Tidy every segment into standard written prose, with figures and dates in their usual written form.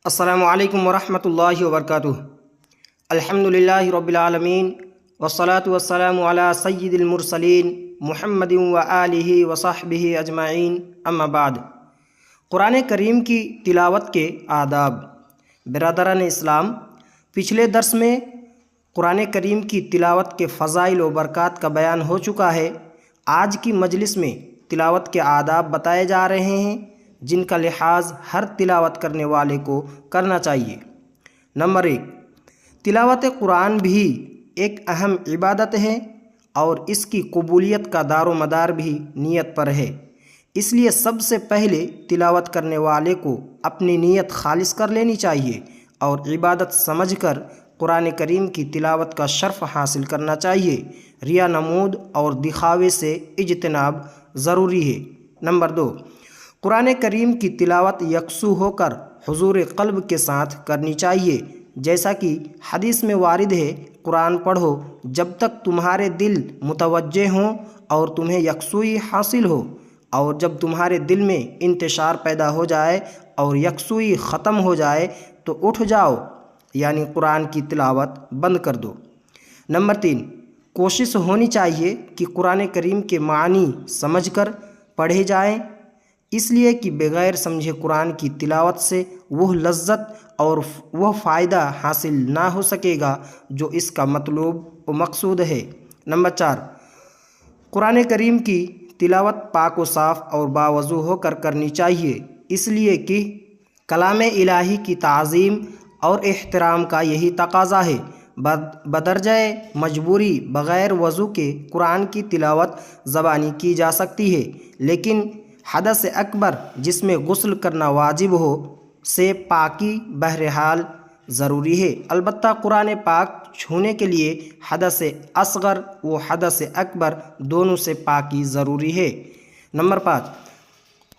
السلام علیکم ورحمۃ اللہ وبرکاتہ۔ الحمدللہ رب العالمین والصلاة والسلام علی سید المرسلین محمد وآلہ وصحبہ اجمعین، اما بعد۔ قرآن کریم کی تلاوت کے آداب۔ برادران اسلام، پچھلے درس میں قرآن کریم کی تلاوت کے فضائل و برکات کا بیان ہو چکا ہے۔ آج کی مجلس میں تلاوت کے آداب بتائے جا رہے ہیں جن کا لحاظ ہر تلاوت کرنے والے کو کرنا چاہیے۔ نمبر 1، تلاوت قرآن بھی ایک اہم عبادت ہے اور اس کی قبولیت کا دار و مدار بھی نیت پر ہے۔ اس لیے سب سے پہلے تلاوت کرنے والے کو اپنی نیت خالص کر لینی چاہیے اور عبادت سمجھ کر قرآن کریم کی تلاوت کا شرف حاصل کرنا چاہیے۔ ریا نمود اور دکھاوے سے اجتناب ضروری ہے۔ نمبر 2، قرآن کریم کی تلاوت یکسو ہو کر حضور قلب کے ساتھ کرنی چاہیے، جیسا کہ حدیث میں وارد ہے، قرآن پڑھو جب تک تمہارے دل متوجہ ہوں اور تمہیں یکسوئی حاصل ہو، اور جب تمہارے دل میں انتشار پیدا ہو جائے اور یکسوئی ختم ہو جائے تو اٹھ جاؤ، یعنی قرآن کی تلاوت بند کر دو۔ نمبر 3، کوشش ہونی چاہیے کہ قرآن کریم کے معنی سمجھ کر پڑھے جائیں، اس لیے کہ بغیر سمجھے قرآن کی تلاوت سے وہ لذت اور وہ فائدہ حاصل نہ ہو سکے گا جو اس کا مطلوب و مقصود ہے۔ نمبر 4، قرآن کریم کی تلاوت پاک و صاف اور باوضو ہو کر کرنی چاہیے، اس لیے کہ کلام الہی کی تعظیم اور احترام کا یہی تقاضا ہے۔ بدرجہ مجبوری بغیر وضو کے قرآن کی تلاوت زبانی کی جا سکتی ہے، لیکن حدث اکبر جس میں غسل کرنا واجب ہو سے پاکی بہرحال ضروری ہے۔ البتہ قرآن پاک چھونے کے لیے حدث اصغر و حدث اکبر دونوں سے پاکی ضروری ہے۔ نمبر 5،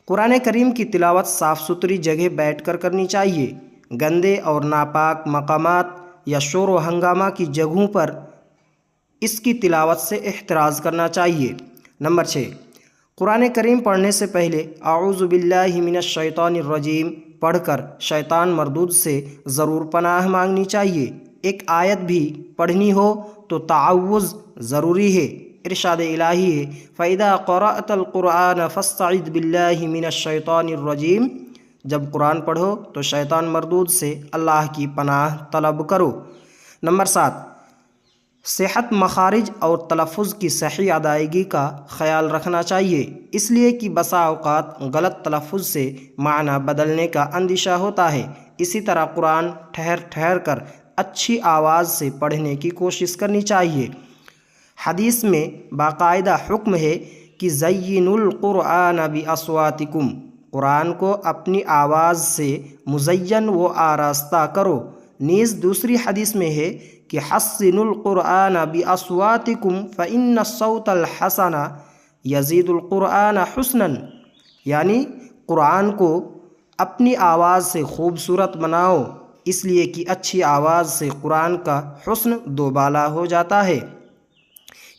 قرآن کریم کی تلاوت صاف ستھری جگہ بیٹھ کر کرنی چاہیے۔ گندے اور ناپاک مقامات یا شور و ہنگامہ کی جگہوں پر اس کی تلاوت سے احتراز کرنا چاہیے۔ نمبر 6، قرآن کریم پڑھنے سے پہلے اعوذ باللہ من الشیطان الرجیم پڑھ کر شیطان مردود سے ضرور پناہ مانگنی چاہیے۔ ایک آیت بھی پڑھنی ہو تو تعوذ ضروری ہے۔ ارشاد الہی ہے، فَإِذَا قَرَأْتَ الْقُرْآنَ فَاسْتَعِذْ بِاللَّهِ مِنَ الشَّيْطَانِ الرَّجِيمِ، جب قرآن پڑھو تو شیطان مردود سے اللہ کی پناہ طلب کرو۔ نمبر 7، صحت مخارج اور تلفظ کی صحیح ادائیگی کا خیال رکھنا چاہیے، اس لیے کہ بسا اوقات غلط تلفظ سے معنی بدلنے کا اندیشہ ہوتا ہے۔ اسی طرح قرآن ٹھہر ٹھہر کر اچھی آواز سے پڑھنے کی کوشش کرنی چاہیے۔ حدیث میں باقاعدہ حکم ہے کہ زینوا القرآن باصواتکم، قرآن کو اپنی آواز سے مزین و آراستہ کرو۔ نیز دوسری حدیث میں ہے کہ حسنوا القرآن باصواتکم فإن الصوت الحسن یزید القرآن حسنا، یعنی قرآن کو اپنی آواز سے خوبصورت بناؤ، اس لیے کہ اچھی آواز سے قرآن کا حسن دوبالا ہو جاتا ہے۔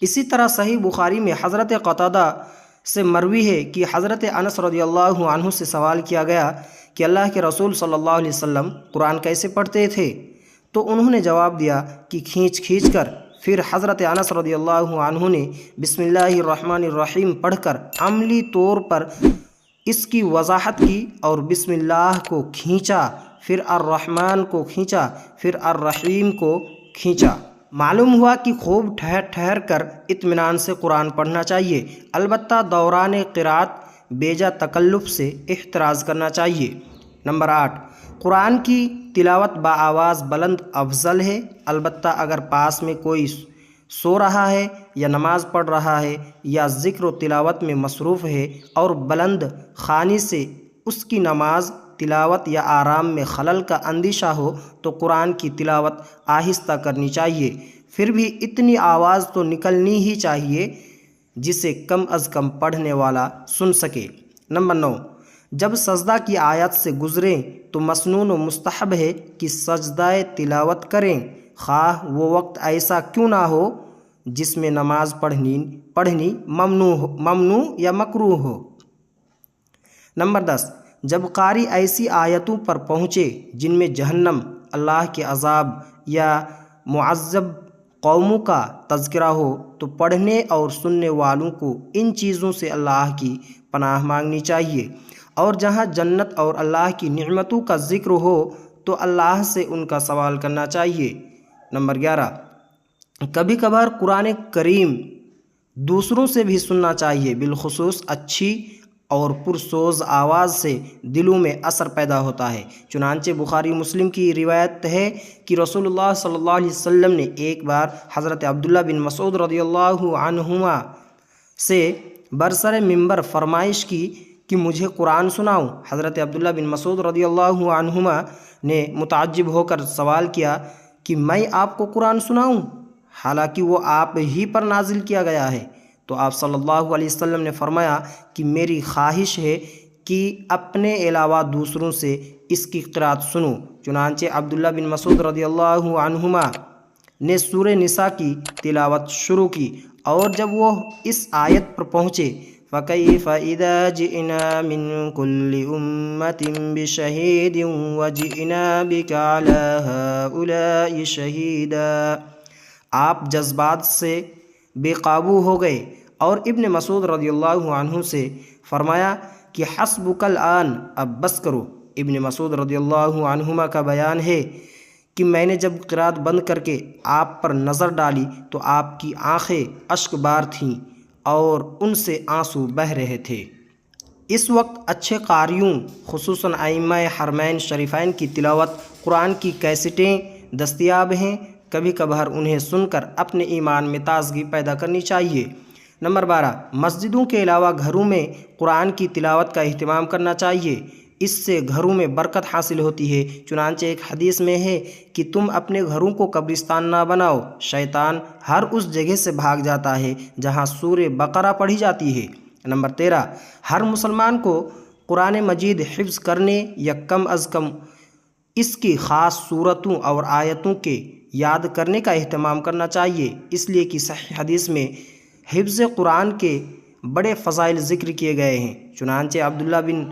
اسی طرح صحیح بخاری میں حضرت قتادہ سے مروی ہے کہ حضرت انس رضی اللہ عنہ سے سوال کیا گیا کہ اللہ کے رسول صلی اللہ علیہ وسلم قرآن کیسے پڑھتے تھے؟ تو انہوں نے جواب دیا کہ کھینچ کھینچ کر۔ پھر حضرت انس رضی اللہ عنہ نے بسم اللہ الرحمن الرحیم پڑھ کر عملی طور پر اس کی وضاحت کی اور بسم اللہ کو کھینچا، پھر الرحمن کو کھینچا، پھر الرحیم کو کھینچا۔ معلوم ہوا کہ خوب ٹھہر ٹھہر کر اطمینان سے قرآن پڑھنا چاہیے، البتہ دوران قرات بیجا تکلف سے احتراز کرنا چاہیے۔ نمبر 8، قرآن کی تلاوت بآواز بلند افضل ہے، البتہ اگر پاس میں کوئی سو رہا ہے یا نماز پڑھ رہا ہے یا ذکر و تلاوت میں مصروف ہے اور بلند خوانی سے اس کی نماز تلاوت یا آرام میں خلل کا اندیشہ ہو تو قرآن کی تلاوت آہستہ کرنی چاہیے، پھر بھی اتنی آواز تو نکلنی ہی چاہیے جسے کم از کم پڑھنے والا سن سکے۔ نمبر 9، جب سجدہ کی آیت سے گزریں تو مسنون و مستحب ہے کہ سجدہ تلاوت کریں، خواہ وہ وقت ایسا کیوں نہ ہو جس میں نماز پڑھنی ممنوع یا مکروہ ہو۔ نمبر 10، جب قاری ایسی آیتوں پر پہنچے جن میں جہنم، اللہ کے عذاب یا معذب قوموں کا تذکرہ ہو تو پڑھنے اور سننے والوں کو ان چیزوں سے اللہ کی پناہ مانگنی چاہیے، اور جہاں جنت اور اللہ کی نعمتوں کا ذکر ہو تو اللہ سے ان کا سوال کرنا چاہیے۔ نمبر 11، کبھی کبھار قرآن کریم دوسروں سے بھی سننا چاہیے، بالخصوص اچھی اور پرسوز آواز سے دلوں میں اثر پیدا ہوتا ہے۔ چنانچہ بخاری مسلم کی روایت ہے کہ رسول اللہ صلی اللہ علیہ وسلم نے ایک بار حضرت عبداللہ بن مسعود رضی اللہ عنہما سے برسر منبر فرمائش کی کہ مجھے قرآن سناؤ۔ حضرت عبداللہ بن مسعود رضی اللہ عنہما نے متعجب ہو کر سوال کیا کہ میں آپ کو قرآن سناؤں، حالانکہ وہ آپ ہی پر نازل کیا گیا ہے؟ تو آپ صلی اللہ علیہ وسلم نے فرمایا کہ میری خواہش ہے کہ اپنے علاوہ دوسروں سے اس کی قرأت سنو۔ چنانچہ عبداللہ بن مسعود رضی اللہ عنہما نے سورہ نساء کی تلاوت شروع کی، اور جب وہ اس آیت پر پہنچے فَكَيْفَ إِذَا جِئْنَا مِن كُلِّ أُمَّةٍ بِشَهِيدٍ وَجِئْنَا بِكَ عَلَى هَؤُلَاءِ شَهِيدًا، آپ جذبات سے بے قابو ہو گئے اور ابن مسعود رضی اللہ عنہ سے فرمایا کہ حسبک الآن، اب بس کرو۔ ابن مسعود رضی اللہ عنہما کا بیان ہے کہ میں نے جب قرأت بند کر کے آپ پر نظر ڈالی تو آپ کی آنکھیں اشک بار تھیں اور ان سے آنسو بہہ رہے تھے۔ اس وقت اچھے قاریوں خصوصاً ائمہ حرمین شریفین کی تلاوت قرآن کی کیسٹیں دستیاب ہیں، کبھی کبھار انہیں سن کر اپنے ایمان میں تازگی پیدا کرنی چاہیے۔ نمبر 12، مسجدوں کے علاوہ گھروں میں قرآن کی تلاوت کا اہتمام کرنا چاہیے، اس سے گھروں میں برکت حاصل ہوتی ہے۔ چنانچہ ایک حدیث میں ہے کہ تم اپنے گھروں کو قبرستان نہ بناؤ، شیطان ہر اس جگہ سے بھاگ جاتا ہے جہاں سورہ بقرہ پڑھی جاتی ہے۔ نمبر 13، ہر مسلمان کو قرآن مجید حفظ کرنے یا کم از کم اس کی خاص صورتوں اور آیتوں کے یاد کرنے کا اہتمام کرنا چاہیے، اس لیے کہ صحیح حدیث میں حفظ قرآن کے بڑے فضائل ذکر کیے گئے ہیں۔ چنانچہ عبداللہ بن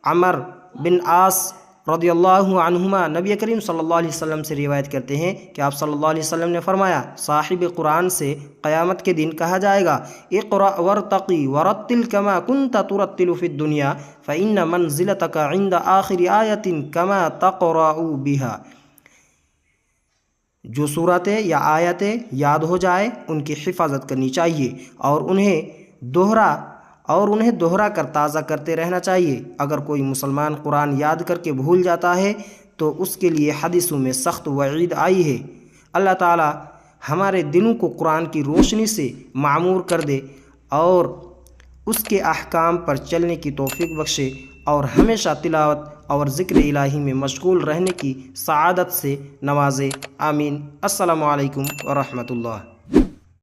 عمر بن عاص رضی اللہ عنہما نبی کریم صلی اللہ علیہ وسلم سے روایت کرتے ہیں کہ آپ صلی اللہ علیہ وسلم نے فرمایا، صاحب قرآن سے قیامت کے دن کہا جائے گا، اقرأ وارتقی ورتل کما کنت ترتل فی الدنیا فإن منزلتک عند آخر آیت کما تقرأ بها۔ جو صورتیں یا آیتیں یاد ہو جائے ان کی حفاظت کرنی چاہیے اور انہیں دوہرا کر تازہ کرتے رہنا چاہیے۔ اگر کوئی مسلمان قرآن یاد کر کے بھول جاتا ہے تو اس کے لیے حدیثوں میں سخت وعید آئی ہے۔ اللہ تعالی ہمارے دلوں کو قرآن کی روشنی سے معمور کر دے اور اس کے احکام پر چلنے کی توفیق بخشے، اور ہمیشہ تلاوت اور ذکر الہی میں مشغول رہنے کی سعادت سے نوازے، آمین۔ السلام علیکم ورحمۃ اللہ۔